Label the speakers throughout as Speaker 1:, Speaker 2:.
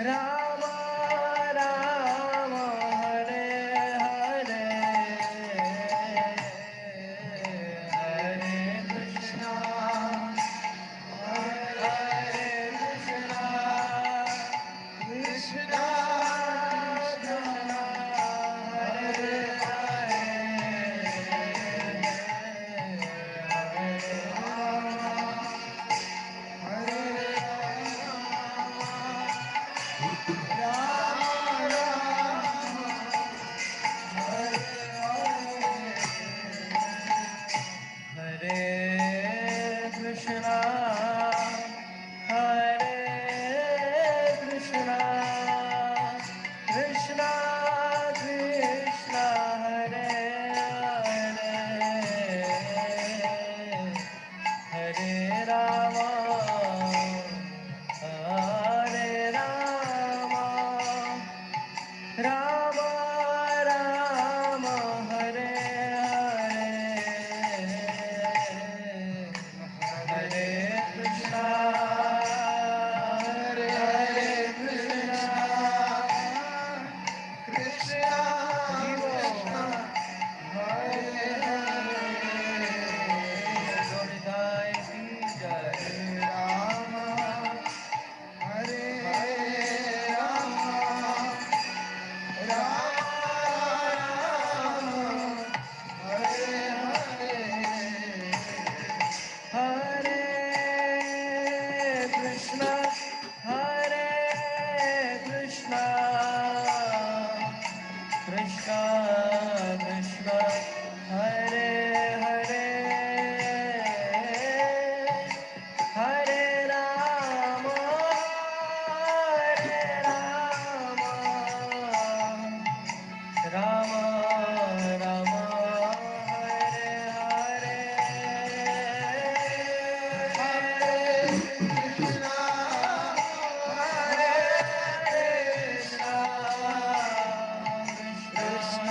Speaker 1: Rama Rama Hare Hare Hare Krishna Hare Krishna Krishna Krishna Hare Hare Hare Rama Hare Hare Krishna, Hare Krishna, Krishna Krishna, Hare Hare, Hare Rama, Hare Rama, Rama Rama Hare Hare Hare Krishna Hare Krishna Krishna Krishna Hare Hare Gauridai ki jai Rama Hare Rama Hare Krishna, Hare Krishna, Krishna Krishna, Hare Hare, Hare Rama, Hare Rama, Rama Rama Hare Hare Hare Krishna Hare Krishna Krishna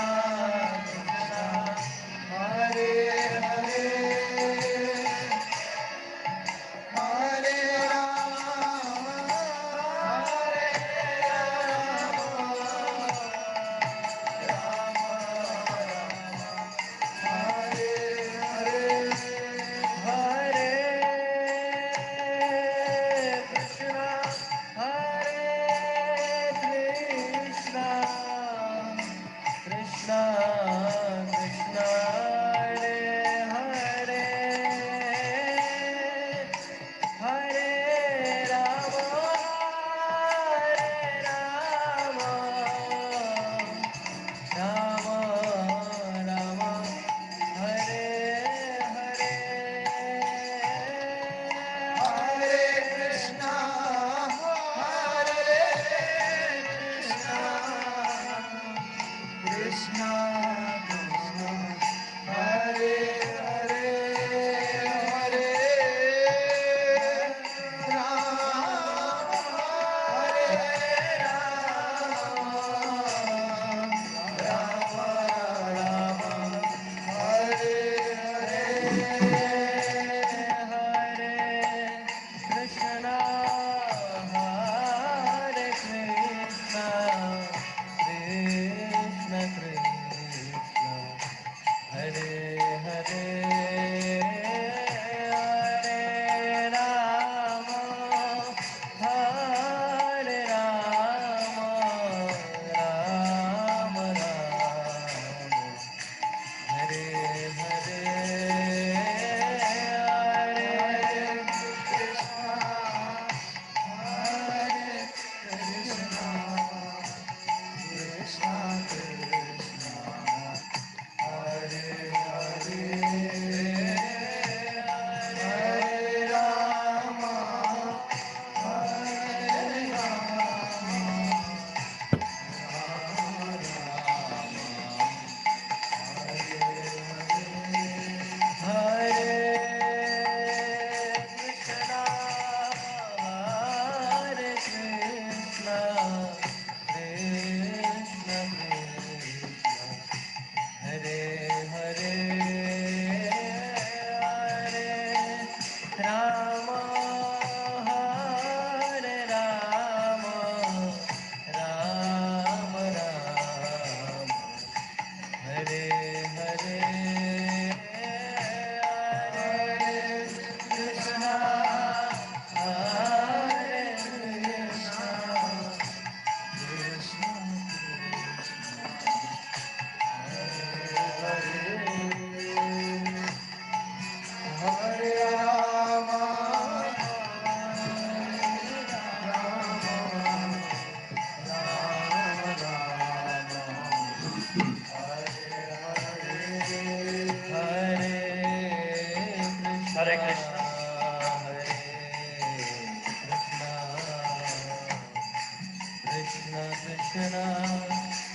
Speaker 1: Krishna,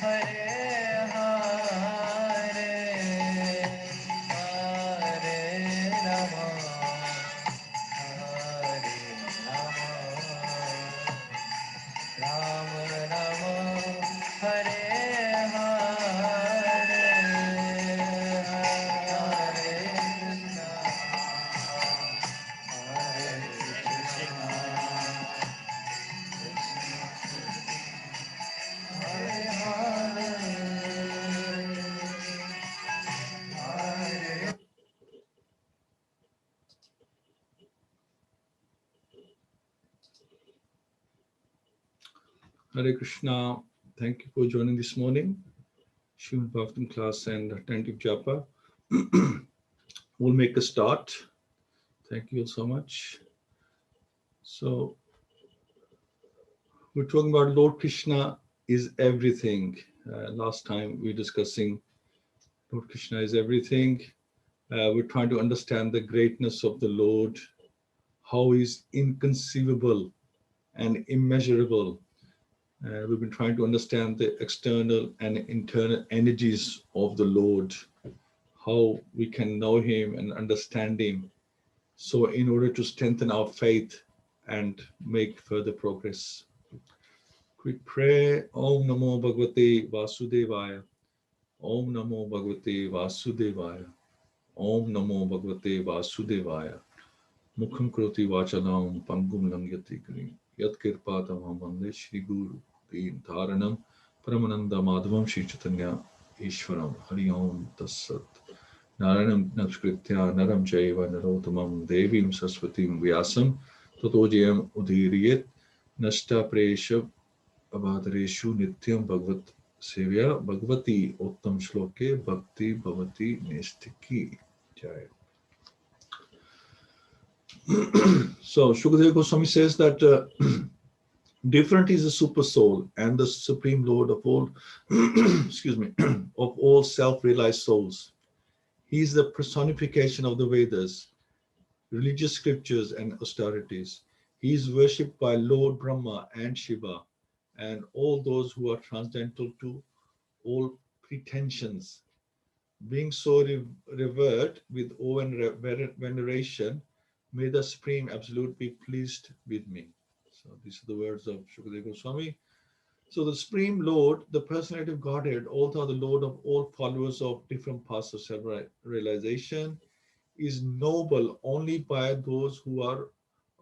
Speaker 1: Hare Hare, Hare Rama, Hare Rama, Rama Rama, Hare Hare, Hare Krishna, Hare Krishna, Hare Hare.
Speaker 2: Hare Krishna. Thank you for joining this morning. Srimad Bhagavatam class and attentive japa. We'll make a start. Thank you so much. So we're talking about Lord Krishna is everything. Last time we were discussing Lord Krishna is everything. We're trying to understand the greatness of the Lord, how he's inconceivable and immeasurable. We've been trying to understand the external and internal energies of the Lord, how we can know him and understand him. So in order to strengthen our faith and make further progress, we pray Om Namo Bhagavate Vasudevaya. Om Namo Bhagavate Vasudevaya. Om Namo Bhagavate Vasudevaya. Mukham Kroti Vachalam Pangum Langyati Kri. Yat Kirpatam Vande Shri Guru Deen Dharanam Paramananda Madhavam Shri Chaitanya Ishwaram Hari Om Tassat. Naranam Nakshkritya Naram Jaiva Narotamam Devim Saraswatim Vyasam Tato Jayam Udhiriyet Nashta Presha Abhadareshu Nityam Bhagavat Sevya Bhagavati Uttam Shloke Bhakti Bhavati Nestiki. Jai. So Shukadeva Goswami says that different is the super soul and the supreme lord of all excuse me of all self-realized souls. He is the personification of the Vedas, religious scriptures and austerities. He is worshipped by Lord Brahma and Shiva and all those who are transcendental to all pretensions. Being so revered with awe and veneration, may the Supreme Absolute be pleased with me. So these are the words of Shukadeva Goswami. So the Supreme Lord, the personality of Godhead, also the Lord of all followers of different paths of self-realization, is noble only by those who are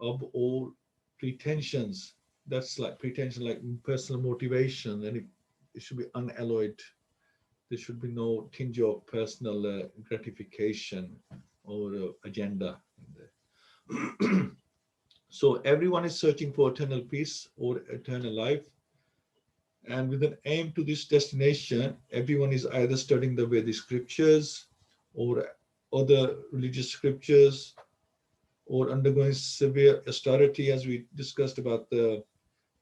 Speaker 2: of all pretensions. That's like pretension, like personal motivation, and it should be unalloyed. There should be no tinge of personal gratification or agenda in there. So everyone is searching for eternal peace or eternal life. And with an aim to this destination, everyone is either studying the Vedic scriptures or other religious scriptures or undergoing severe austerity, as we discussed about the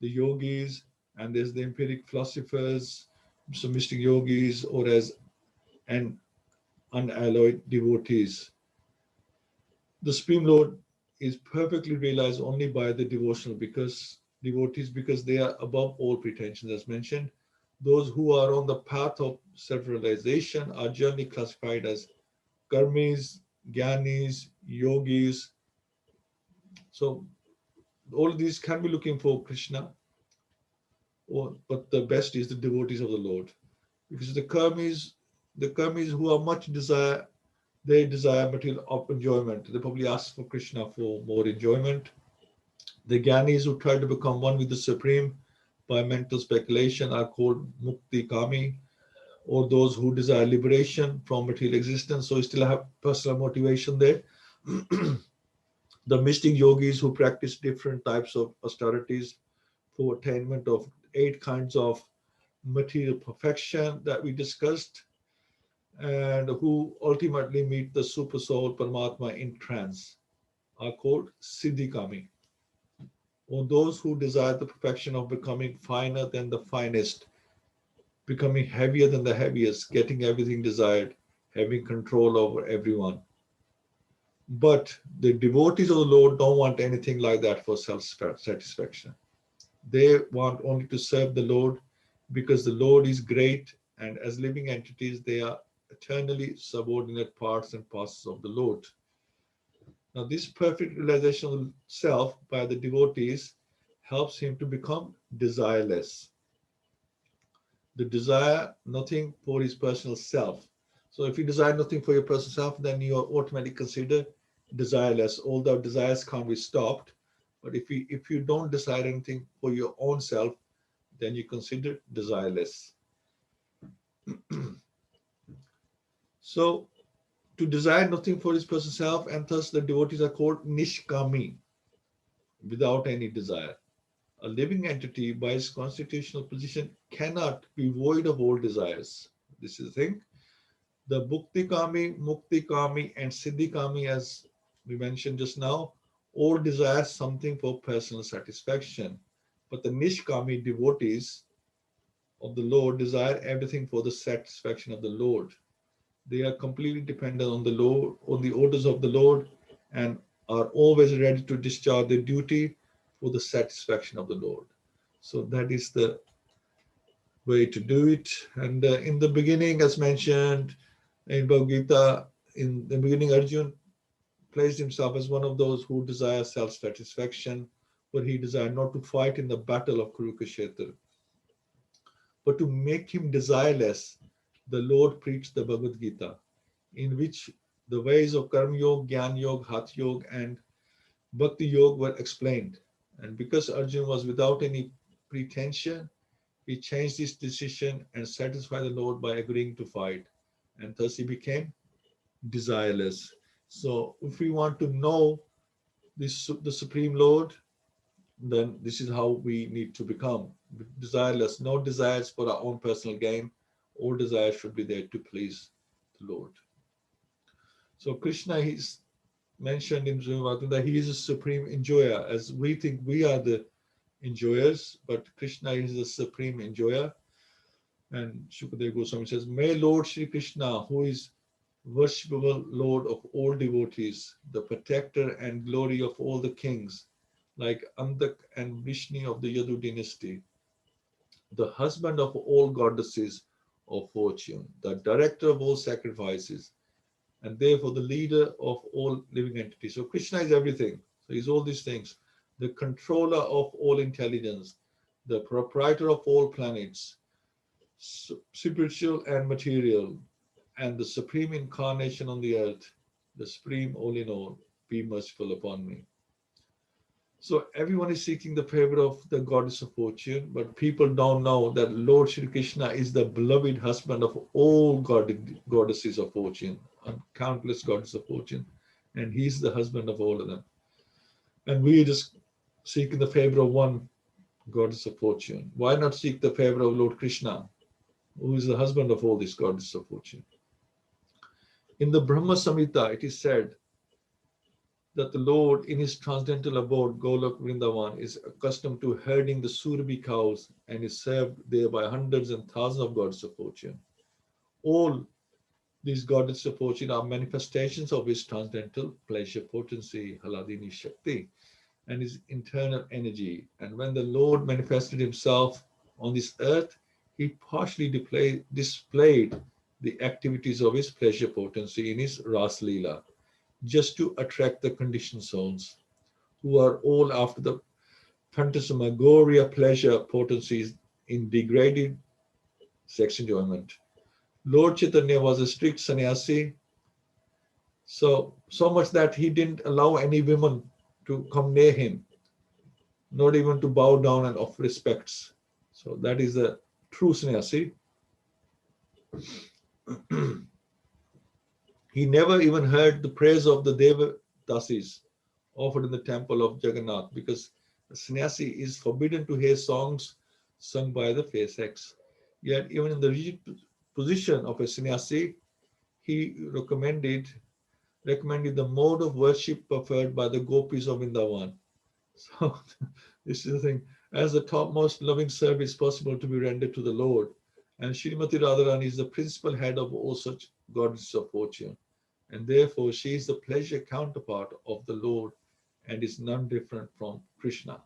Speaker 2: yogis, and there's the empiric philosophers, some mystic yogis, or as an unalloyed devotees. The Supreme Lord is perfectly realized only by the devotional devotees because they are above all pretensions, as mentioned. Those who are on the path of self-realization are generally classified as karmis, jnanis, yogis. So all of these can be looking for Krishna, but the best is the devotees of the Lord. Because the karmis who are much desire, they desire material of enjoyment. They probably ask for Krishna for more enjoyment. The jnanis who try to become one with the Supreme by mental speculation are called mukti kami, or those who desire liberation from material existence. So you still have personal motivation there. The mystic yogis who practice different types of austerities for attainment of 8 kinds of material perfection that we discussed, and who ultimately meet the super soul Paramatma in trance are called Siddhikami, or those who desire the perfection of becoming finer than the finest, becoming heavier than the heaviest, getting everything desired, having control over everyone. But the devotees of the Lord don't want anything like that for self-satisfaction. They want only to serve the Lord because the Lord is great, and as living entities, they are eternally subordinate parts and parcels of the Lord. Now, this perfect realization of self by the devotees helps him to become desireless. The desire nothing for his personal self. So, if you desire nothing for your personal self, then you are automatically considered desireless, although desires can't be stopped. But if you don't desire anything for your own self, then you consider desireless. So, to desire nothing for his personal self, and thus the devotees are called nishkami, without any desire. A living entity, by its constitutional position, cannot be void of all desires. This is the thing. The bhukti kami, mukti kami, and siddhi kami, as we mentioned just now, all desire something for personal satisfaction. But the nishkami devotees of the Lord desire everything for the satisfaction of the Lord. They are completely dependent on the Lord, on the orders of the Lord, and are always ready to discharge their duty for the satisfaction of the Lord. So that is the way to do it. And in the beginning, as mentioned in Bhagavad-Gita, in the beginning, Arjun placed himself as one of those who desire self-satisfaction, but he desired not to fight in the battle of Kurukshetra, but to make him desireless. The Lord preached the Bhagavad-Gita, in which the ways of Karma Yoga, Gyan Yoga, Hatha Yoga, and Bhakti Yoga were explained. And because Arjun was without any pretension, he changed his decision and satisfied the Lord by agreeing to fight. And thus he became desireless. So if we want to know this, the Supreme Lord, then this is how we need to become desireless. No desires for our own personal gain. All desires should be there to please the Lord. So Krishna is mentioned in Bhagavad that he is a supreme enjoyer, as we think we are the enjoyers, but Krishna is the supreme enjoyer. And Shukadeva Goswami says, may Lord Shri Krishna, who is worshipable Lord of all devotees, the protector and glory of all the kings, like Andak and Vishnu of the Yadu dynasty, the husband of all goddesses of fortune, the director of all sacrifices, and therefore the leader of all living entities. So Krishna is everything. So he's all these things. The controller of all intelligence, the proprietor of all planets, spiritual and material, and the supreme incarnation on the earth, the supreme all in all, be merciful upon me. So everyone is seeking the favor of the goddess of fortune, but people don't know that Lord Shri Krishna is the beloved husband of all goddesses of fortune, and countless goddesses of fortune, and he's the husband of all of them. And we are just seeking the favor of one goddess of fortune. Why not seek the favor of Lord Krishna, who is the husband of all these goddesses of fortune? In the Brahma Samhita, it is said that the Lord in his transcendental abode, Golok Vrindavan, is accustomed to herding the Surabhi cows and is served there by hundreds and thousands of gods of fortune. All these goddesses of fortune are manifestations of his transcendental pleasure, potency, Haladini Shakti, and his internal energy. And when the Lord manifested himself on this earth, he partially displayed the activities of his pleasure potency in his Ras Leela, just to attract the conditioned souls who are all after the phantasmagoria pleasure potencies in degraded sex enjoyment. Lord Chaitanya was a strict sannyasi, so much that he didn't allow any women to come near him, not even to bow down and offer respects. So that is a true sannyasi. He never even heard the praise of the Devadasis offered in the temple of Jagannath, because a sannyasi is forbidden to hear songs sung by the fair sex. Yet, even in the rigid position of a sannyasi, he recommended the mode of worship preferred by the gopis of Vrindavan. So, this is the thing. As the topmost loving service possible to be rendered to the Lord, and Srimati Radharani is the principal head of all such goddesses of fortune, and therefore she is the pleasure counterpart of the Lord and is none different from Krishna.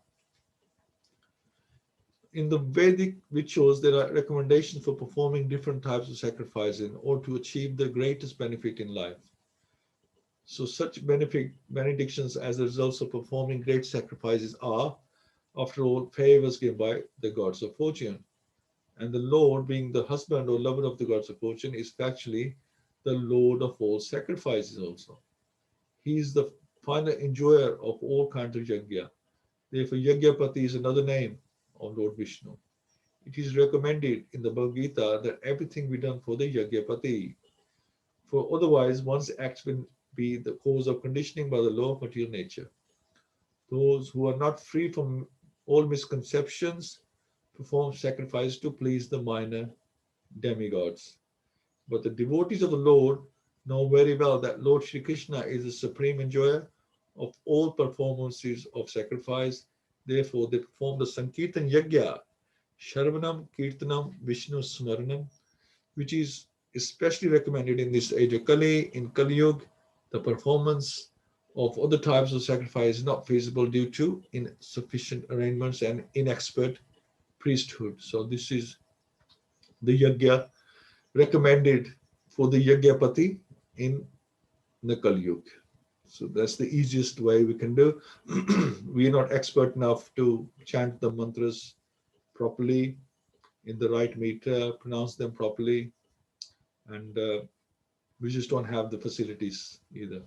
Speaker 2: In the Vedic rituals, there are recommendations for performing different types of sacrifice in order to achieve the greatest benefit in life. So such benedictions as a result of performing great sacrifices are, after all, favors given by the gods of fortune. And the Lord, being the husband or lover of the gods of fortune, is factually the Lord of all sacrifices also. He is the final enjoyer of all kinds of yajna. Therefore, Yagyapati is another name of Lord Vishnu. It is recommended in the Bhagavad-Gita that everything be done for the Yagyapati, for otherwise one's acts will be the cause of conditioning by the law of material nature. Those who are not free from all misconceptions perform sacrifice to please the minor demigods. But the devotees of the Lord know very well that Lord Shri Krishna is the supreme enjoyer of all performances of sacrifice. Therefore, they perform the Sankirtan Yajna, Shravanam, Kirtanam, Vishnu Smaranam, which is especially recommended in this age of Kali. In Kali Yuga, the performance of other types of sacrifice is not feasible due to insufficient arrangements and inexpert priesthood. So this is the Yajna recommended for the Yagyapati in the Kali Yuga. So that's the easiest way we can do. We are not expert enough to chant the mantras properly in the right meter, pronounce them properly, and we just don't have the facilities either.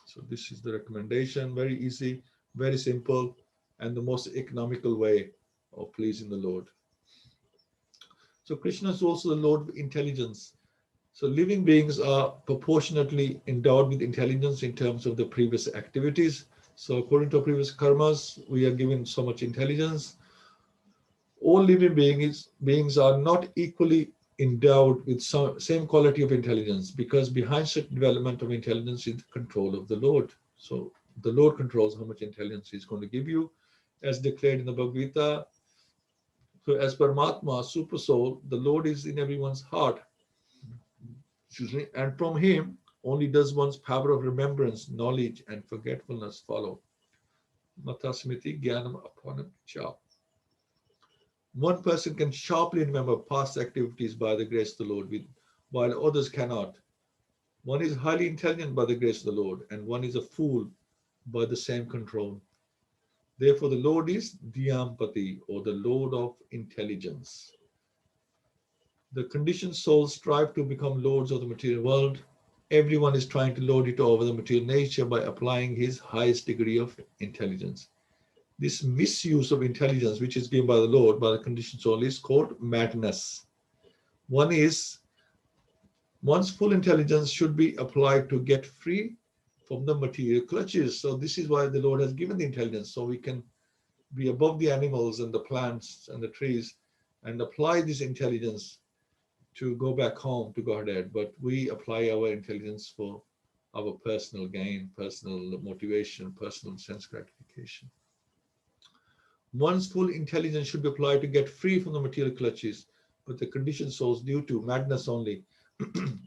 Speaker 2: So this is the recommendation. Very easy, very simple, and the most economical way of pleasing the Lord. So Krishna is also the Lord of intelligence. So living beings are proportionately endowed with intelligence in terms of the previous activities. So according to our previous karmas, we are given so much intelligence. All living beings are not equally endowed with same quality of intelligence, because behind such development of intelligence is the control of the Lord. So the Lord controls how much intelligence He's going to give you, as declared in the Bhagavad-Gita. So as Paramatma, Super Soul, the Lord is in everyone's heart. Excuse me, and from Him only does one's power of remembrance, knowledge, and forgetfulness follow. Matasmiti Jnanam Apanam Cha. One person can sharply remember past activities by the grace of the Lord, while others cannot. One is highly intelligent by the grace of the Lord, and one is a fool by the same control. Therefore, the Lord is Dhyampati, or the Lord of intelligence. The conditioned souls strive to become lords of the material world. Everyone is trying to lord it over the material nature by applying his highest degree of intelligence. This misuse of intelligence, which is given by the Lord, by the conditioned soul, is called madness. One's full intelligence should be applied to get free from the material clutches. So this is why the Lord has given the intelligence, so we can be above the animals and the plants and the trees and apply this intelligence to go back home to Godhead. But we apply our intelligence for our personal gain, personal motivation, personal sense gratification. One's full intelligence should be applied to get free from the material clutches, but the conditioned souls, due to madness only,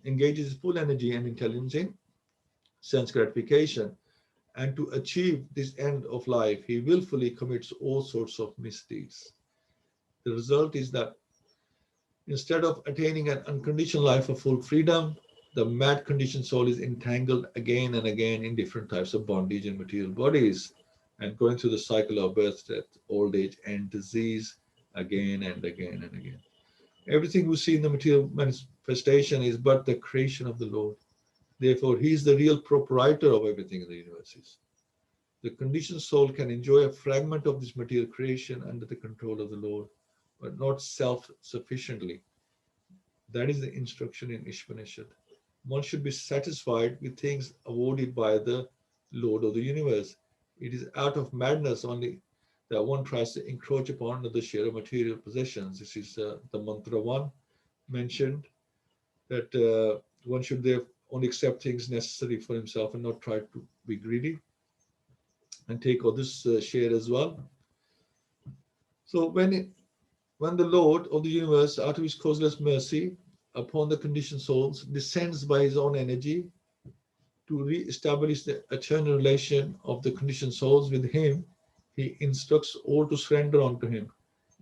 Speaker 2: engages full energy and intelligence in sense gratification. And to achieve this end of life, he willfully commits all sorts of misdeeds. The result is that instead of attaining an unconditioned life of full freedom, the mad conditioned soul is entangled again and again in different types of bondage in material bodies, and going through the cycle of birth, death, old age, and disease again and again and again. Everything we see in the material manifestation is but the creation of the Lord. Therefore, He is the real proprietor of everything in the universe. The conditioned soul can enjoy a fragment of this material creation under the control of the Lord, but not self-sufficiently. That is the instruction in Ishpanishad. One should be satisfied with things awarded by the Lord of the universe. It is out of madness only that one tries to encroach upon another share of material possessions. This is the mantra one mentioned, that one should therefore only accept things necessary for himself and not try to be greedy and take others' share as well. So when the Lord of the universe, out of His causeless mercy upon the conditioned souls, descends by His own energy to re-establish the eternal relation of the conditioned souls with Him, He instructs all to surrender unto Him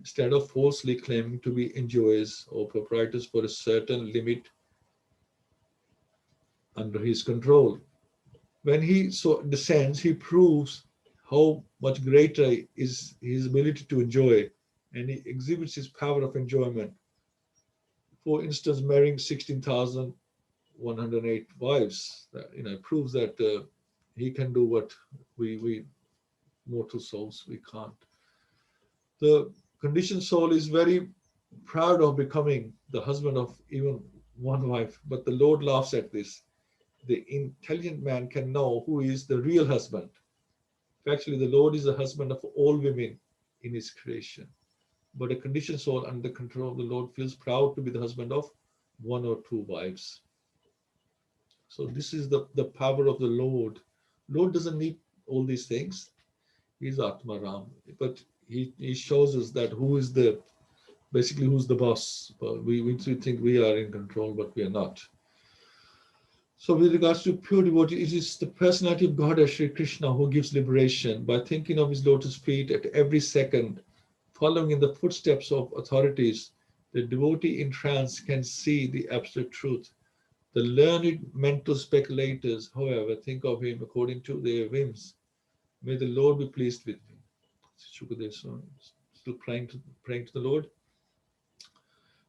Speaker 2: instead of falsely claiming to be enjoyers or proprietors for a certain limit under his control. When he so descends, he proves how much greater is his ability to enjoy, and he exhibits his power of enjoyment. For instance, marrying 16,108 wives, proves that he can do what we mortal souls we can't. The conditioned soul is very proud of becoming the husband of even one wife, but the Lord laughs at this. The intelligent man can know who is the real husband. Actually, the Lord is the husband of all women in his creation. But a conditioned soul under the control of the Lord feels proud to be the husband of one or two wives. So this is the power of the Lord. Lord doesn't need all these things. He's Atma Ram. But he shows us that who's the boss. But we think we are in control, but we are not. So with regards to pure devotee, it is the personality of God as Sri Krishna who gives liberation by thinking of his lotus feet at every second, following in the footsteps of authorities. The devotee in trance can see the absolute truth. The learned mental speculators, however, think of him according to their whims. May the Lord be pleased with me. Shukadev, still praying to the Lord.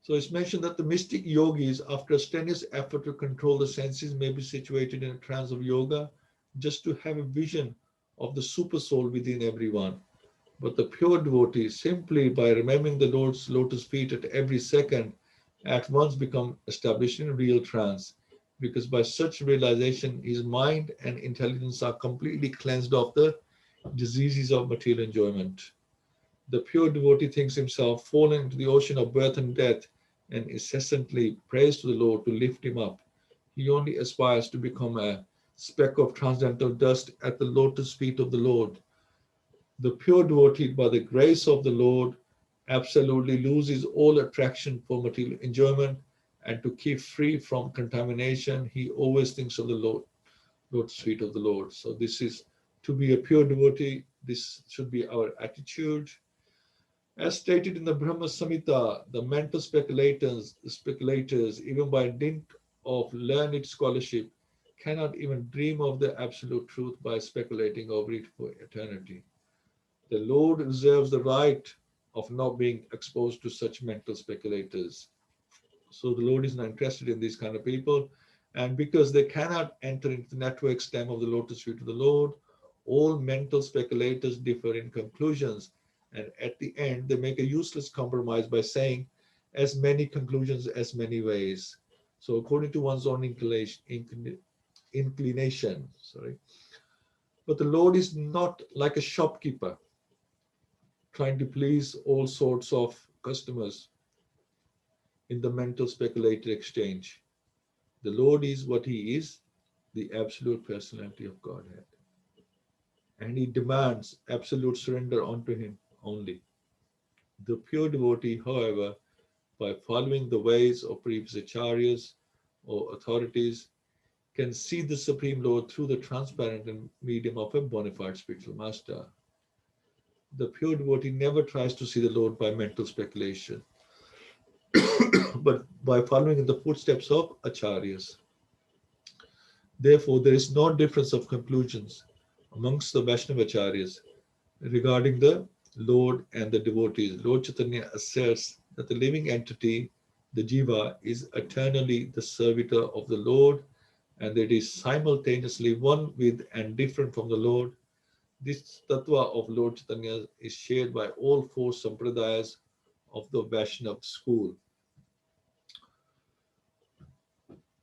Speaker 2: So it's mentioned that the mystic yogis, after a strenuous effort to control the senses, may be situated in a trance of yoga just to have a vision of the super soul within everyone. But the pure devotee, simply by remembering the Lord's lotus feet at every second, at once become established in real trance, because by such realization, his mind and intelligence are completely cleansed of the diseases of material enjoyment. The pure devotee thinks himself fallen into the ocean of birth and death and incessantly prays to the Lord to lift him up. He only aspires to become a speck of transcendental dust at the lotus feet of the Lord. The pure devotee, by the grace of the Lord, absolutely loses all attraction for material enjoyment, and to keep free from contamination, he always thinks of the lotus feet of the Lord. So this is to be a pure devotee. This should be our attitude. As stated in the Brahma Samhita, the mental speculators, even by dint of learned scholarship, cannot even dream of the absolute truth by speculating over it for eternity. The Lord reserves the right of not being exposed to such mental speculators. So the Lord is not interested in these kind of people. And because they cannot enter into the network stem of the lotus feet of the Lord, all mental speculators differ in conclusions. And at the end, they make a useless compromise by saying as many conclusions as many ways. So according to one's own inclination, sorry. But the Lord is not like a shopkeeper trying to please all sorts of customers in the mental speculator exchange. The Lord is what he is, the absolute personality of Godhead. And he demands absolute surrender unto him only. The pure devotee, however, by following the ways of previous acharyas or authorities, can see the Supreme Lord through the transparent medium of a bona fide spiritual master. The pure devotee never tries to see the Lord by mental speculation, but by following in the footsteps of acharyas. Therefore, there is no difference of conclusions amongst the Vaishnavacharyas regarding the Lord and the devotees. Lord Chaitanya asserts that the living entity, the Jiva, is eternally the servitor of the Lord and that it is simultaneously one with and different from the Lord. This tattva of Lord Chaitanya is shared by all four sampradayas of the Vaishnav school,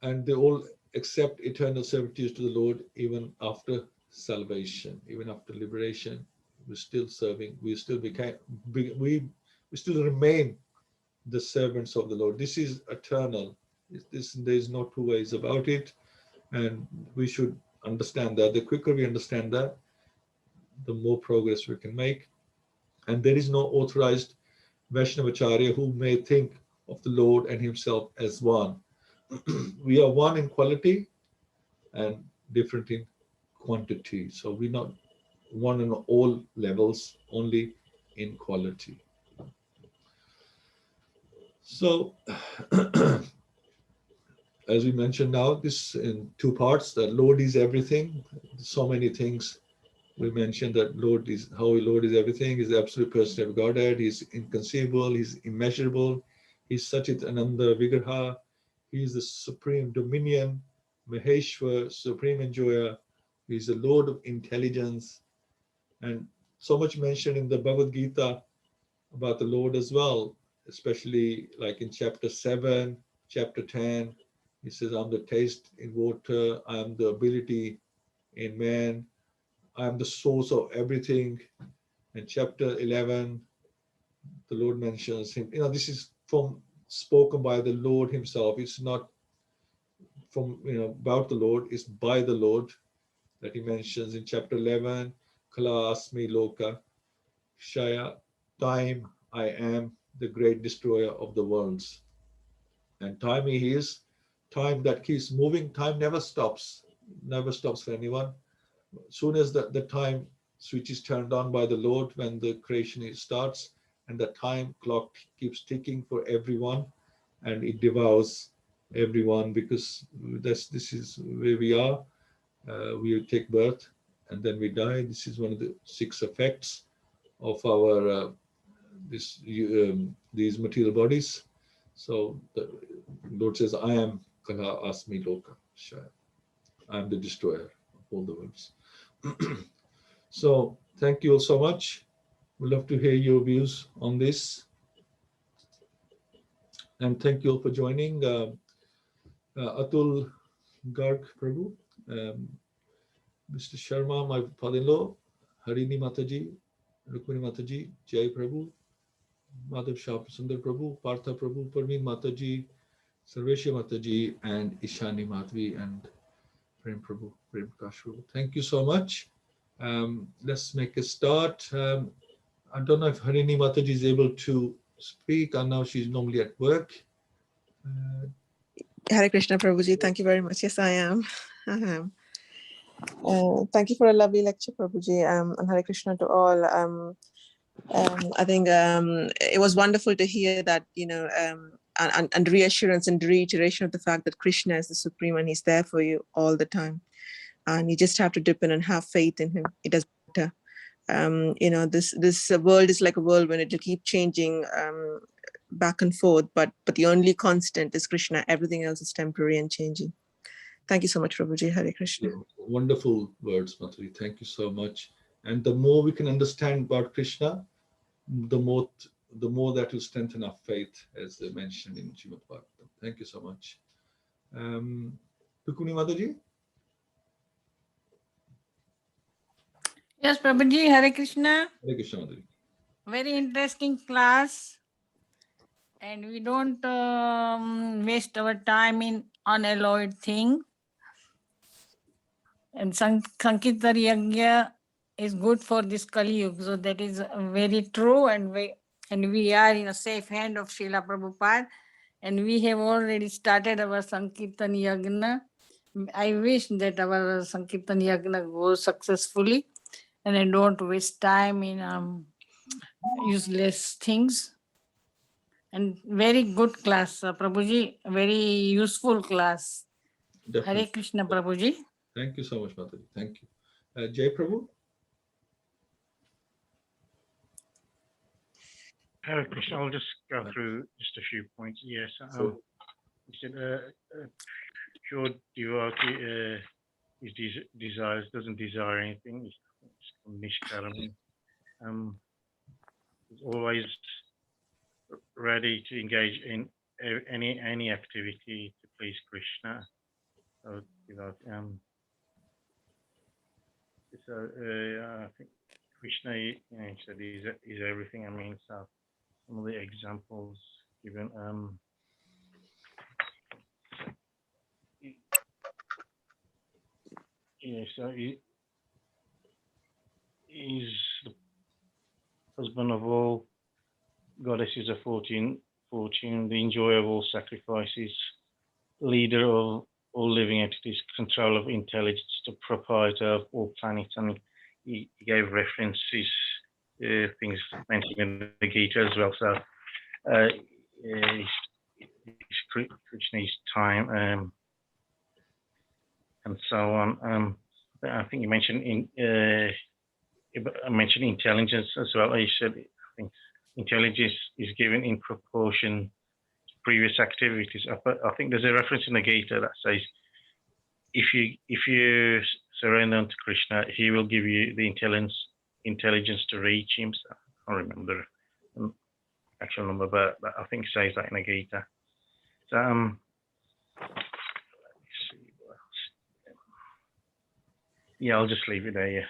Speaker 2: and they all accept eternal servitude to the Lord even after salvation, even after liberation. We're still serving. We still remain the servants of the Lord. This is eternal. There is no two ways about it, and we should understand that. The quicker we understand that, the more progress we can make. And there is no authorized Vaishnavacharya who may think of the Lord and himself as one. We are one in quality and different in quantity. So we're not one on all levels, only in quality. So, as we mentioned now, this in two parts, that Lord is everything. So many things we mentioned, that Lord is how Lord is everything, is the absolute person of Godhead, he's inconceivable, he's immeasurable, he's Sachit Ananda Vigraha, he's the supreme dominion, Maheshwar, supreme enjoyer, he's the Lord of intelligence, and so much mentioned in the Bhagavad-Gita about the Lord as well, especially like in chapter 7, chapter 10. He says, I'm the taste in water, I am the ability in man, I am the source of everything. And chapter 11, the Lord mentions him. This is from spoken by the Lord himself. It's not from, about the Lord, it's by the Lord that he mentions in chapter 11, Kala Asmi Loka, Shaya, time I am the great destroyer of the worlds. And time he is, time that keeps moving, time never stops for anyone. Soon as the time switch is turned on by the Lord, when the creation starts, and the time clock keeps ticking for everyone, and it devours everyone, because this is where we are. We take birth and then we die. This is one of the 6 effects of our these material bodies. So the Lord says, I am Kala Asmi Loka Shaya. I am the destroyer of all the worlds. So thank you all so much. We'd love to hear your views on this. And thank you all for joining. Atul Garg Prabhu, Mr. Sharma, my father-in-law, Harini Mataji, Rukmini Mataji, Jai Prabhu, Madhav Shah Sundar Prabhu, Partha Prabhu, Parveen Mataji, Sarveshya Mataji, and Ishani Madhvi, and Prem Prabhu, Prem Prakash Prabhu. Thank you so much. Let's make a start. I don't know if Harini Mataji is able to speak, and now she's normally at work.
Speaker 3: Hare Krishna Prabhuji, thank you very much. Yes, I am. I am. Thank you for a lovely lecture, Prabhuji, and Hare Krishna to all. I think it was wonderful to hear that, and reassurance and reiteration of the fact that Krishna is the Supreme and he's there for you all the time. And you just have to dip in and have faith in him. It doesn't matter. This world is like a whirlwind. It'll keep changing back and forth, but the only constant is Krishna. Everything else is temporary and changing. Thank you so much, Prabhuji. Hare Krishna.
Speaker 2: Wonderful words, Mataji. Thank you so much. And the more we can understand about Krishna, the more that will strengthen our faith, as they mentioned in Srimad Bhagavatam. Thank you so much. Rukmini Mataji?
Speaker 4: Yes, Prabhuji, Hare Krishna.
Speaker 2: Hare Krishna, Mataji.
Speaker 4: Very interesting class. And we don't waste our time in unalloyed thing. And Sankirtan Yajna is good for this Kali Yuga. So that is very true. And we are in a safe hand of Srila Prabhupada. And we have already started our Sankirtan Yajna. I wish that our Sankirtan Yajna goes successfully. And I don't waste time in useless things. And very good class, Prabhuji. Very useful class.
Speaker 2: Definitely.
Speaker 4: Hare Krishna, Prabhuji.
Speaker 2: Thank you so much, Mataji. Thank you. Jai Prabhu?
Speaker 5: Hare Krishna, I'll just go through just a few points. Yes,
Speaker 2: Sure.
Speaker 5: he said, pure devotee doesn't desire anything. It's nishkaram. Is always ready to engage in any activity to please Krishna. So, I think Krishna, he said he's everything. I mean, so some of the examples given. So he's the husband of all goddesses of fortune, the enjoyer of all sacrifices, leader of all living entities, control of intelligence, the proprietor of all planets. And he gave references, things mentioned in the Gita as well. So Krishna his time, and so on. I think you mentioned mentioned intelligence as well. You said I think intelligence is given in proportion to previous activities. I think there's a reference in the Gita that says if you surrender to Krishna, he will give you the intelligence to reach him. So I can't remember the actual number, but I think it says that in the Gita. So let me see what else. Yeah, I'll just leave it there. Yeah.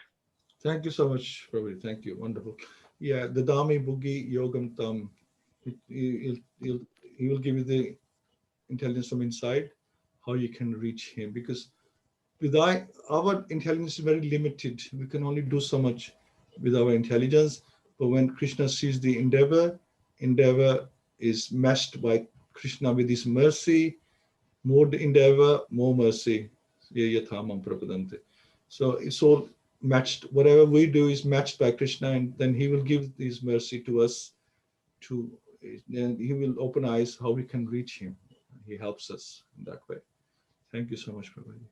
Speaker 2: Thank you so much, Prabhu. Thank you. Wonderful. Yeah, the Dami Bhugi Yogam Tam. He will give you the intelligence from inside, how you can reach him. Because without our intelligence is very limited. We can only do so much with our intelligence. But when Krishna sees the endeavor is matched by Krishna with his mercy. More the endeavor, more mercy. So it's all matched. Whatever we do is matched by Krishna, and then he will give his mercy to us. Then he will open eyes how we can reach him. He helps us in that way. Thank you so much, Prabhuji.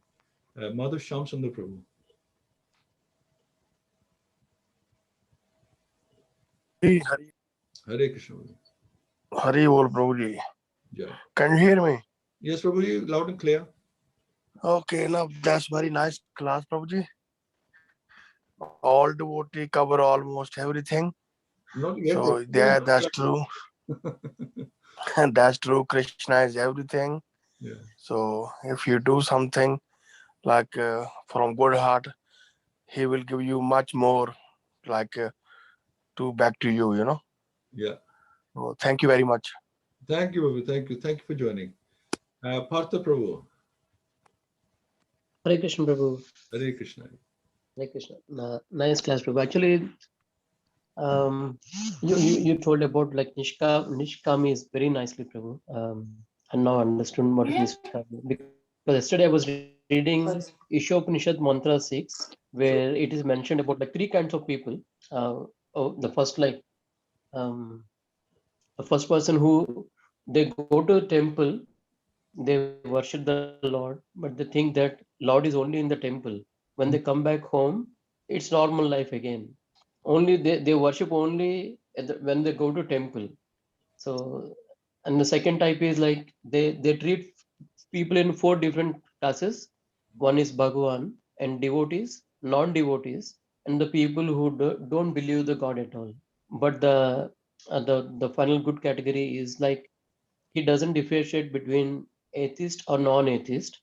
Speaker 2: Madhav Shamsundar Prabhu.
Speaker 6: Hari
Speaker 2: Hare Krishna.
Speaker 6: Bol Prabhuji.
Speaker 2: Yeah.
Speaker 6: Can you hear me?
Speaker 2: Yes, Prabhuji, loud and clear.
Speaker 6: Okay, now that's very nice class, Prabhuji. All devotee cover almost everything.
Speaker 2: Not yet.
Speaker 6: So yeah, that's true. That's true. Krishna is everything.
Speaker 2: Yeah.
Speaker 6: So if you do something like from good heart, he will give you much more, like to back to you, you know.
Speaker 2: Yeah.
Speaker 6: So thank you very much.
Speaker 2: Thank you, Prabhu. Thank you. Thank you for joining. Partha Prabhu.
Speaker 7: Hare Krishna, Prabhu.
Speaker 2: Hare Krishna.
Speaker 7: Hare Krishna. Nice class, Prabhu. Actually, you told about like Nishkami is very nicely, Prabhu. I now understood what is Nishkami. Because yesterday I was reading Ishopanishad Mantra 6, where it is mentioned about like three kinds of people. The first, like the first person who they go to a temple, they worship the Lord, but they think that Lord is only in the temple. When they come back home, it's normal life again. Only they worship only when they go to temple. So, and the second type is like they treat people in four different classes. One is Bhagavan and devotees, non-devotees, and the people who don't believe the God at all. But the final good category is like he doesn't differentiate between atheist or non-atheist,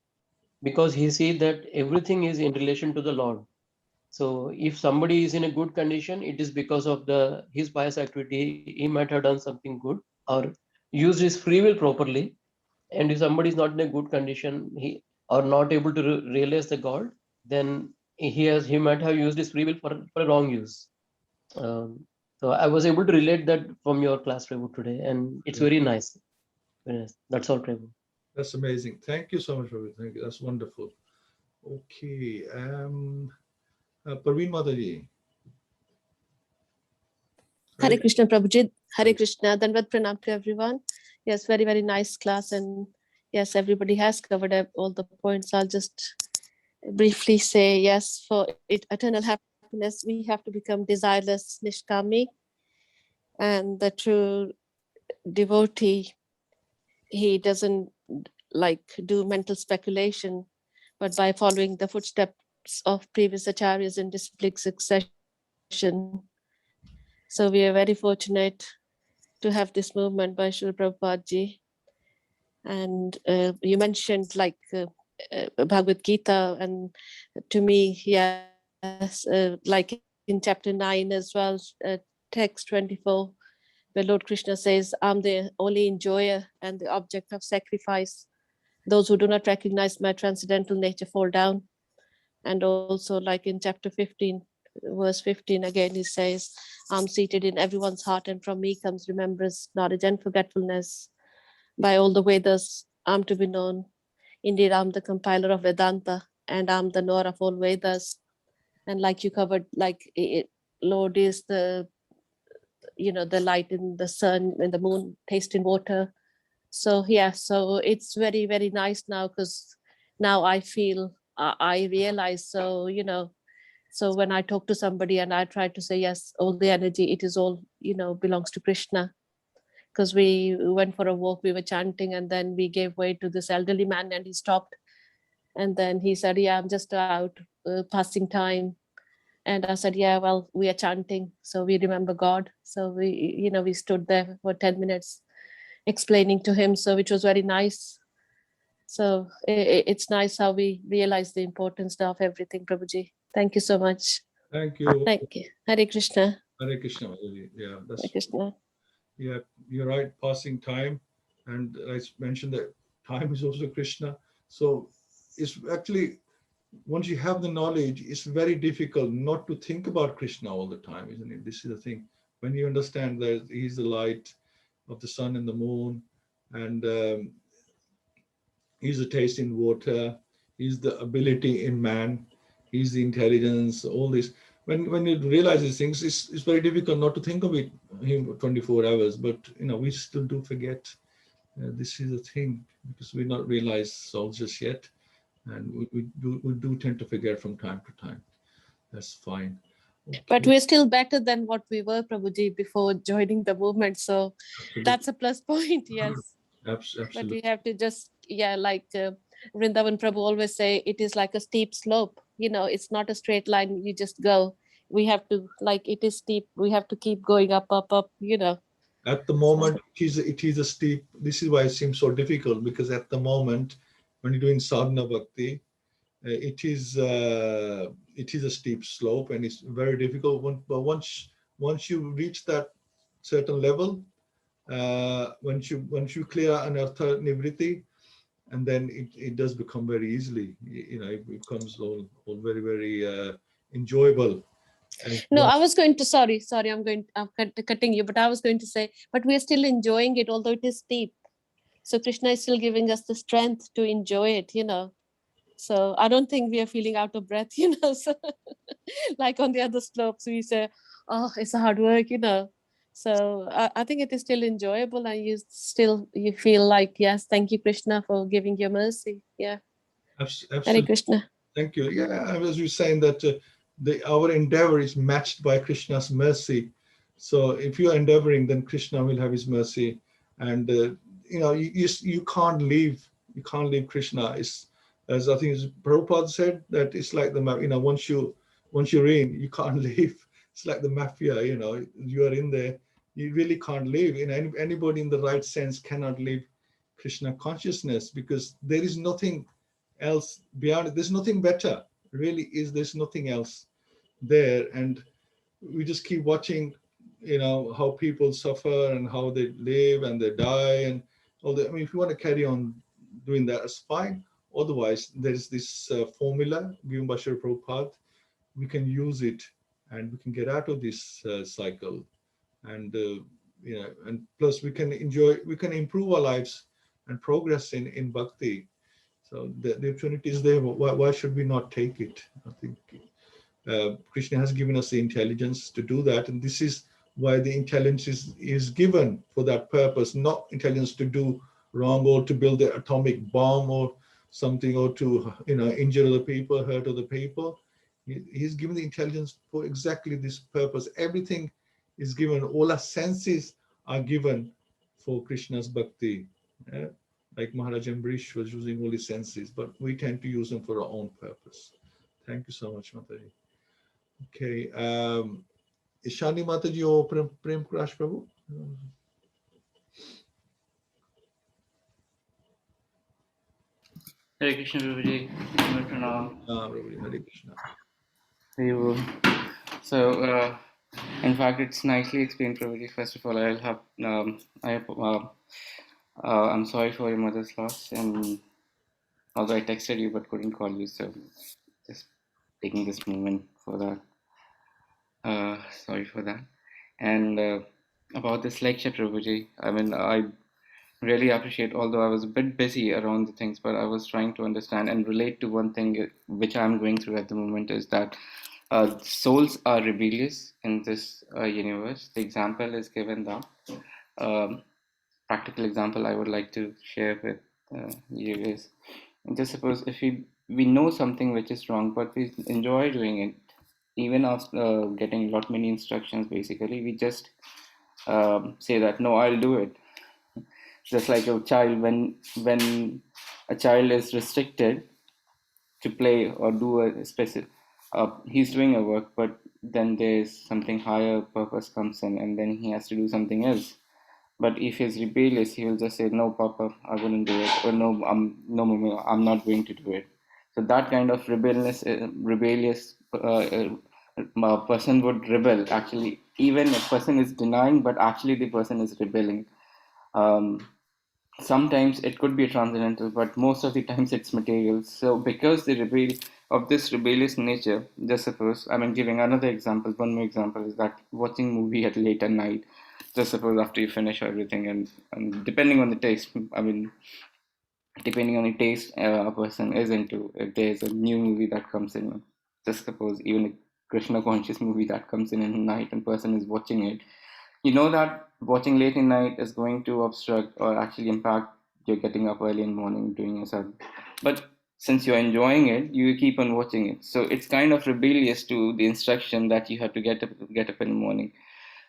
Speaker 7: because he sees that everything is in relation to the Lord. So if somebody is in a good condition, it is because of his pious activity. He might have done something good or used his free will properly. And if somebody is not in a good condition, he or not able to realize the God, then he might have used his free will for a wrong use. So I was able to relate that from your class, Prabhu, today, and it's very nice. Very nice. That's all, Prabhu.
Speaker 2: That's amazing. Thank you so much, Prabhu. Thank you. That's wonderful. Okay. Parveen Mataji.
Speaker 8: Hare Krishna, Prabhuji. Hare Krishna. Dandavat Pranam to everyone. Yes, very, very nice class. And yes, everybody has covered up all the points. I'll just briefly say, yes, for eternal happiness, we have to become desireless, nishkami. And the true devotee, he doesn't like do mental speculation, but by following the footsteps of previous acharyas in disciplic succession. So we are very fortunate to have this movement by Srila Prabhupada ji. And you mentioned like Bhagavad-Gita, and to me, yes, like in chapter 9 as well, text 24, where Lord Krishna says, I'm the only enjoyer and the object of sacrifice. Those who do not recognize my transcendental nature fall down. And also like in chapter 15, verse 15, again, he says, I'm seated in everyone's heart, and from me comes remembrance, knowledge, and forgetfulness. By all the Vedas, I'm to be known. Indeed, I'm the compiler of Vedanta, and I'm the knower of all Vedas. And like you covered, like Lord is the light in the sun and the moon, taste in water. So yeah, so it's very, very nice now, because now I feel, I realize, so so when I talk to somebody and I try to say, yes, all the energy, it is all, belongs to Krishna. Because we went for a walk, we were chanting, and then we gave way to this elderly man, and he stopped. And then he said, yeah, I'm just out passing time. And I said, yeah, well, we are chanting, so we remember God. So we stood there for 10 minutes explaining to him, so which was very nice. So it's nice how we realize the importance of everything, Prabhuji. Thank you so much.
Speaker 2: Thank you.
Speaker 8: Thank you. Hare Krishna.
Speaker 2: Hare Krishna. Mataji. Yeah,
Speaker 8: Hare
Speaker 2: that's,
Speaker 8: Krishna.
Speaker 2: yeah, you're right, passing time. And I mentioned that time is also Krishna. So it's actually, once you have the knowledge, it's very difficult not to think about Krishna all the time, isn't it? This is the thing. When you understand that he's the light of the sun and the moon, and he's the taste in water, he's the ability in man, he's the intelligence, all this. When you realize these things, it's very difficult not to think of him 24 hours, but we still do forget. This is a thing, because we not realized souls just yet, and we do tend to forget from time to time. That's fine.
Speaker 8: But
Speaker 2: Okay.
Speaker 8: we're still better than what we were, Prabhuji, before joining the movement. So
Speaker 2: Absolutely.
Speaker 8: that's a plus point, yes. But
Speaker 2: Absolutely.
Speaker 8: we have to just, like Vrindavan Prabhu always say, it is like a steep slope. It's not a straight line, you just go. We have to, like, it is steep. We have to keep going up, up, up,
Speaker 2: At the moment, it is a steep. This is why it seems so difficult, because at the moment, when you're doing sadhana bhakti, it is a steep slope, and it's very difficult. But once you reach that certain level, once you clear anartha nivritti, and then it does become very easily. It becomes all very, very enjoyable.
Speaker 8: No, I was going to, sorry, I'm cutting you, but I was going to say, but we're still enjoying it, although it is steep. So Krishna is still giving us the strength to enjoy it, So I don't think we are feeling out of breath, So like on the other slopes, we say, oh, it's hard work, So I think it is still enjoyable, and you feel like, yes, thank you, Krishna, for giving your mercy. Yeah. Hare
Speaker 2: Absolutely.
Speaker 8: Krishna.
Speaker 2: Thank you. Yeah, I was just saying that our endeavor is matched by Krishna's mercy. So if you are endeavoring, then Krishna will have his mercy. And you can't leave Krishna. It's, as I think Prabhupada said, that it's like the once you're in, you can't leave. It's like the mafia. You are in there, you really can't leave. Anybody in the right sense cannot leave Krishna consciousness, because there is nothing else beyond it. There's nothing better, really. There's nothing else there. And we just keep watching how people suffer and how they live and they die and all that. I mean, if you want to carry on doing that, it's fine. Otherwise, there's this formula given by Srila Prabhupada. We can use it, and we can get out of this cycle. And and plus we can improve our lives and progress in bhakti. So the opportunity is there. Why should we not take it? I think Krishna has given us the intelligence to do that. And this is why the intelligence is given for that purpose, not intelligence to do wrong or to build an atomic bomb or something, or to injure other people, hurt other people. He's given the intelligence for exactly this purpose. Everything is given. All our senses are given for Krishna's bhakti. Yeah? Like Maharaj Ambarish was using all his senses, but we tend to use them for our own purpose. Thank you so much, Mataji. Okay. Is Shani Mataji or Prem Kurash Prabhu?
Speaker 9: Hare Krishna, Prabhuji.
Speaker 2: Hare Krishna.
Speaker 9: So, in fact, it's nicely explained, Prabhuji. First of all, I'm sorry for your mother's loss, and although I texted you but couldn't call you, so just taking this moment for that. Sorry for that. And about this lecture, Prabhuji, I mean, I really appreciate, although I was a bit busy around the things, but I was trying to understand and relate to one thing which I'm going through at the moment, is that souls are rebellious in this universe. The example is given that practical example I would like to share with you is, just suppose if we know something which is wrong, but we enjoy doing it, even after getting lot many instructions. Basically, we just say that no, I'll do it. Just like a child, when a child is restricted to play or do a specific, he's doing a work, but then there's something higher purpose comes in, and then he has to do something else. But if he's rebellious, he will just say, "No, Papa, I wouldn't do it," or "No, Mummy, I'm not going to do it." So that kind of rebellious person would rebel. Actually, even a person is denying, but actually the person is rebelling. Um, Sometimes it could be transcendental, but most of the times it's material. So because of this rebellious nature, just suppose, I mean, giving another example, one more example is that watching movie at late at night, just suppose after you finish everything, and depending on the taste, I mean, depending on the taste a person is into, if there's a new movie that comes in, just suppose even a Krishna conscious movie that comes in the night and person is watching it, you know that watching late in night is going to obstruct or actually impact you're getting up early in the morning doing yourself. But since you're enjoying it, you keep on watching it. So it's kind of rebellious to the instruction that you have to get up in the morning.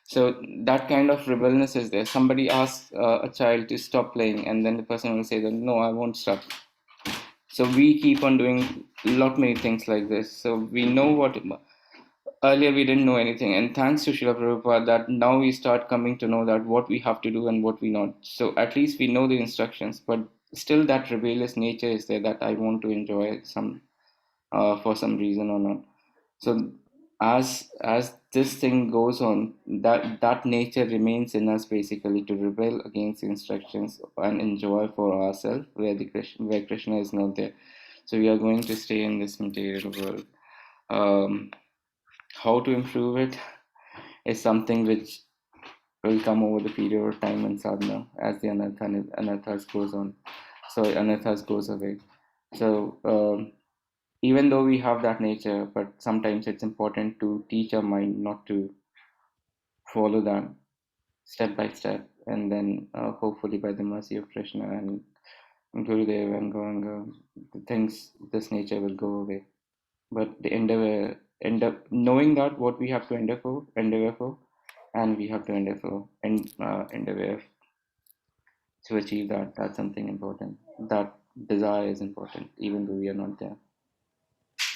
Speaker 9: So that kind of rebelliousness is there. Somebody asks a child to stop playing, and then the person will say that no, I won't stop. So we keep on doing a lot many things like this. So we know what. Earlier, we didn't know anything, and thanks to Srila Prabhupada, that now we start coming to know that what we have to do and what we not. So at least we know the instructions, but still that rebellious nature is there that I want to enjoy some for some reason or not. So as this thing goes on, that nature remains in us basically to rebel against the instructions and enjoy for ourselves where Krishna is not there. So we are going to stay in this material world. How to improve it is something which will come over the period of time and sadhana as the anathas goes on. So anathas goes away. So even though we have that nature, but sometimes it's important to teach our mind not to follow that step by step, and then hopefully by the mercy of Krishna and Gurudev and Gauranga, this nature will go away. But the end up knowing that what we have to endeavor for, and we have to endeavor to achieve that. That's something important. That desire is important, even though we are not there.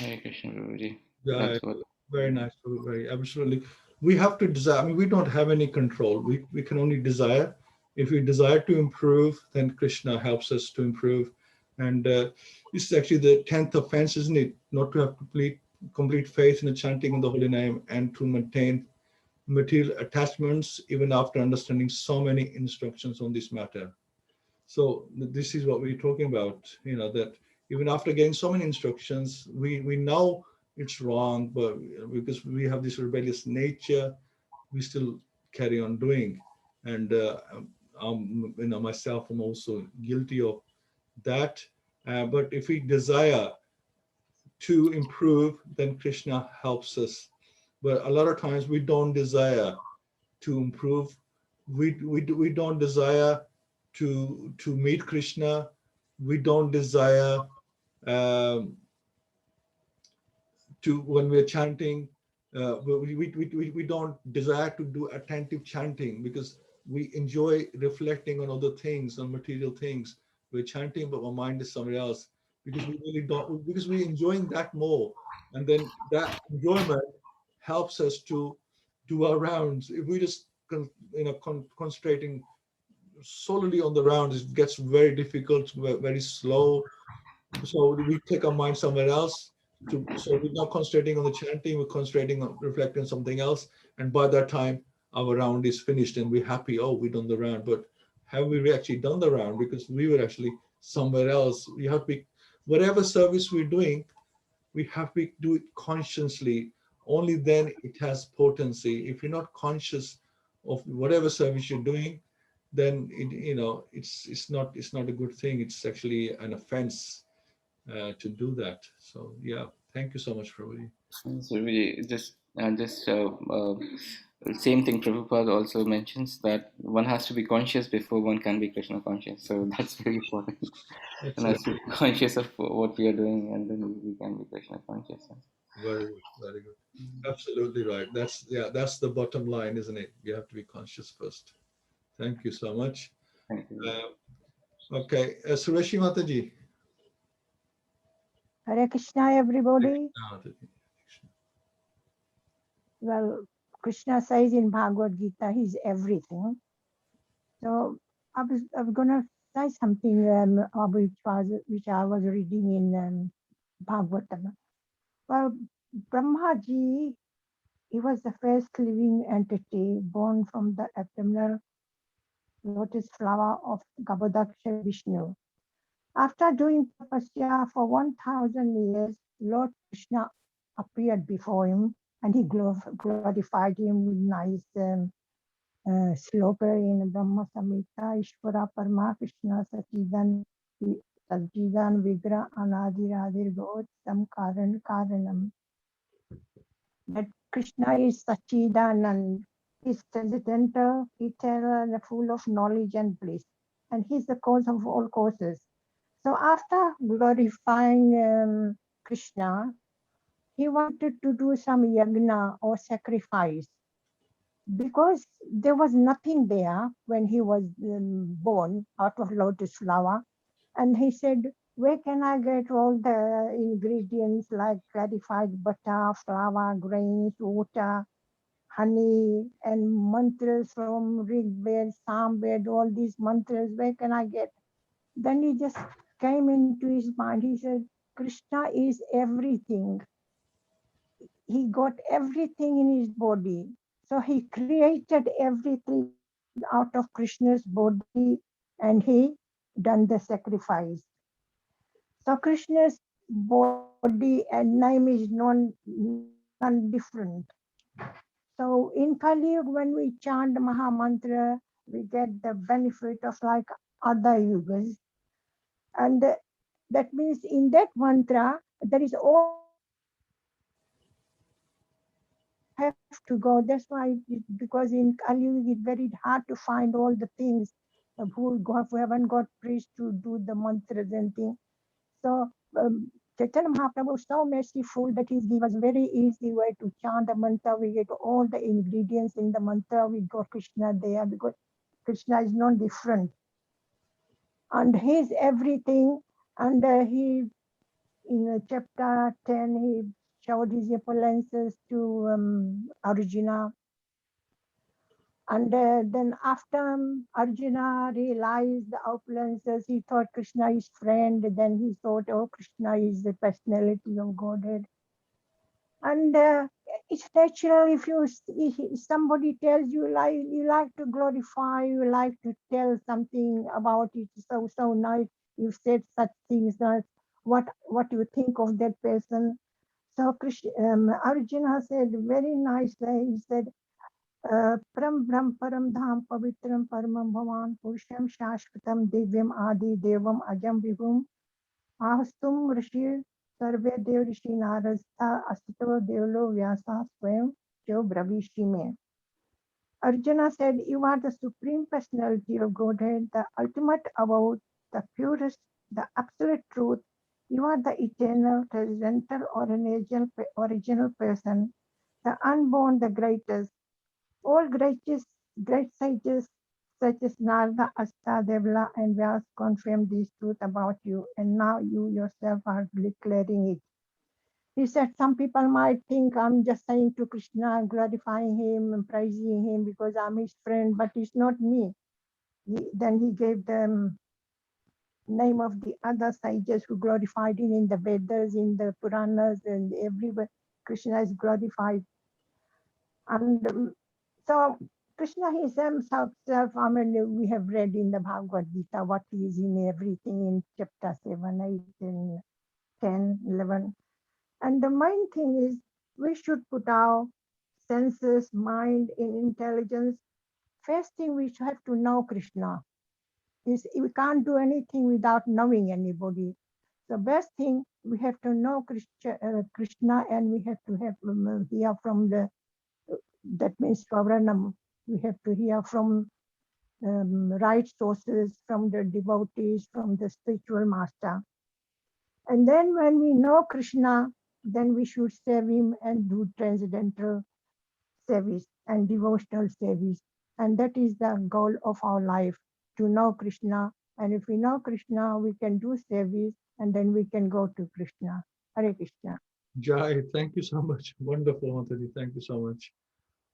Speaker 9: Hare Krishna, Guruji.
Speaker 2: Yeah,
Speaker 9: That's what.
Speaker 2: very nice, very absolutely. We have to desire. I mean, we don't have any control. We can only desire. If we desire to improve, then Krishna helps us to improve. And this is actually the 10th offense, isn't it? Not to have complete faith in the chanting of the holy name and to maintain material attachments even after understanding so many instructions on this matter. So this is what we're talking about, that even after getting so many instructions, we know it's wrong, but because we have this rebellious nature, we still carry on doing. And myself, I'm also guilty of that. But if we desire to improve, then Krishna helps us. But a lot of times we don't desire to improve. We don't desire to meet Krishna. We don't desire to, when we're chanting, we don't desire to do attentive chanting because we enjoy reflecting on other things, on material things. We're chanting, but our mind is somewhere else because we really don't, because we're enjoying that more. And then that enjoyment helps us to do our rounds. If we just, concentrating solely on the rounds, it gets very difficult, very slow. So we take our mind somewhere else. So we're not concentrating on the chanting, we're concentrating on reflecting on something else. And by that time, our round is finished and we're happy, oh, we've done the round. But have we actually done the round? Because we were actually somewhere else. We have to be, whatever service we're doing, we have to do it consciously. Only then it has potency. If you're not conscious of whatever service you're doing, then it's not a good thing. It's actually an offense to do that. So yeah, thank you so much, Prabhuji.
Speaker 9: So we just Same thing Prabhupada also mentions, that one has to be conscious before one can be Krishna conscious. So that's very important. And has to be conscious of what we are doing, and then we can be Krishna conscious.
Speaker 2: Very good, very good. Absolutely right. That's the bottom line, isn't it? You have to be conscious first. Thank you so much.
Speaker 9: Thank you.
Speaker 2: Okay, Sureshi Mataji.
Speaker 10: Hare Krishna, everybody.
Speaker 2: Mataji.
Speaker 10: Well, Krishna says in Bhagavad-Gita, he's everything. So I was gonna say something which I was reading in Bhagavatam. Well, Brahmaji, he was the first living entity born from the abdominal lotus flower of Gabadaksha Vishnu. After doing tapasya for 1,000 years, Lord Krishna appeared before him and he glorified him with nice sloka in Brahma Samhita, Ishvara Parma Krishna Sachidan Vigra Anadi Radhir God Sam Karanam. That Krishna is Sachidanand, he's transcendental, eternal, and full of knowledge and bliss. And he's the cause of all causes. So after glorifying Krishna, he wanted to do some yagna or sacrifice because there was nothing there when he was born out of lotus flower. And he said, where can I get all the ingredients like clarified butter, flour, grains, water, honey, and mantras from Rigved, Samved, all these mantras, where can I get? Then he just came into his mind. He said, Krishna is everything. He got everything in his body. So he created everything out of Krishna's body and he done the sacrifice. So Krishna's body and name is non-different. So in Kali Yuga, when we chant Maha Mantra, we get the benefit of like other yugas. And that means in that mantra, there is all the information you have to go. That's why, because in Kali Yuga, it's very hard to find all the things who haven't got priests to do the mantras and things. So Chaitanya Mahaprabhu is so merciful that he's given us very easy way to chant the mantra. We get all the ingredients in the mantra. We got Krishna there because Krishna is not different. And he's everything. And he, in chapter 10, he showed his opulences to Arjuna. And then after Arjuna realized the opulences, he thought Krishna is friend. Then he thought, oh, Krishna is the personality of Godhead. And it's natural if somebody tells you like to glorify, you like to tell something about it. So nice. You said such things that what you think of that person. So Arjuna said very nicely. He said, Param Brahm Param Dham Pavitram Paramam Bhavan Purusham Shashvatam Divyam Adi Devam Ajam Vibhum Ahastum Rishi Sarve Dev Rishi Narastha Asito Devlo Vyasa Swayam Jo Bravishi Me. Arjuna said, you are the supreme personality of Godhead, the ultimate about the purest, the absolute truth. You are the eternal, transcendental, original person, the unborn, the greatest. All great sages such as Narada, Asta, Devla, and Vyas confirm this truth about you, and now you yourself are declaring it. He said some people might think I'm just saying to Krishna, glorifying him and praising him because I'm his friend, but it's not me. Then he gave the name of the other sages who glorified him in the Vedas, in the Puranas, and everywhere. Krishna is glorified. And so Krishna himself, I mean, we have read in the Bhagavad-Gita what he is in everything in chapter 7, 8, and 10, 11. And the main thing is we should put our senses, mind, in intelligence. First thing we should have to know Krishna. Is we can't do anything without knowing anybody. The best thing we have to know Krishna, and we have to have hear from the that means Swaranam. We have to hear from right sources, from the devotees, from the spiritual master. And then when we know Krishna, then we should serve him and do transcendental service and devotional service. And that is the goal of our life, to know Krishna. And if we know Krishna, we can do service and then we can go to Krishna. Hare Krishna.
Speaker 2: Jai, thank you so much. Wonderful, Mataji. Thank you so much.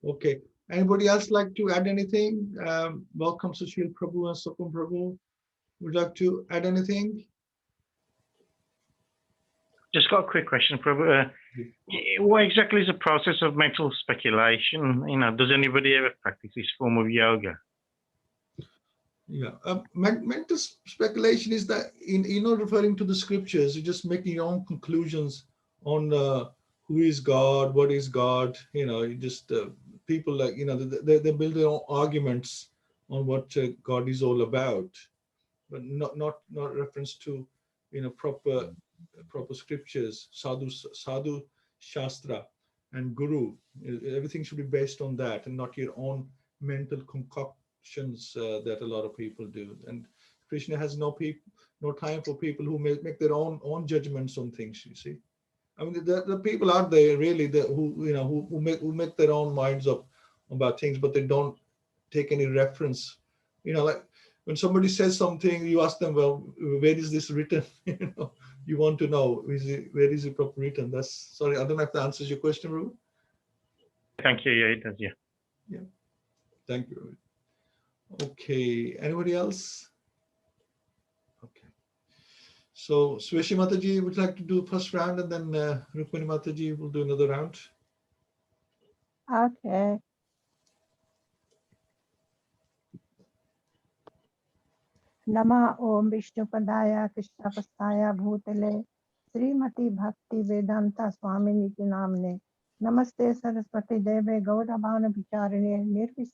Speaker 2: Okay. Anybody else like to add anything? Welcome, Sushil Prabhu and Sokam Prabhu. Would you like to add anything?
Speaker 5: Just got a quick question, Prabhu. What exactly is the process of mental speculation? You know, does anybody ever practice this form of yoga?
Speaker 2: Yeah, mental speculation is that you're not referring to the scriptures. You're just making your own conclusions on who is God, what is God. You know, you just people like, you know, they build their own arguments on what God is all about, but not reference to, you know, proper scriptures, sadhu shastra and guru. Everything should be based on that and not your own mental concoctions that a lot of people do. And Krishna has no time for people who make their own judgments on things. You see, I mean, the people out there really who make their own minds up about things, but they don't take any reference. You know, like when somebody says something, you ask them, well, where is this written? You know, you want to know, where is it properly written? Sorry, I don't know if that answers your question, Ruben.
Speaker 5: Thank you. Yeah, it does. Yeah.
Speaker 2: Yeah. Thank you, Ruben. Okay. Anybody else? Okay. So, Sweshi Mataji would like to do the first round, and then Rukmini Mataji will do another round.
Speaker 10: Okay. Nama Om Vishnupadaya Krishna Pastaya Bhutale Srimati Bhakti Vedanta Swamini Namne Namaste Saraswati Deve Gauravana Vicharine Nirvis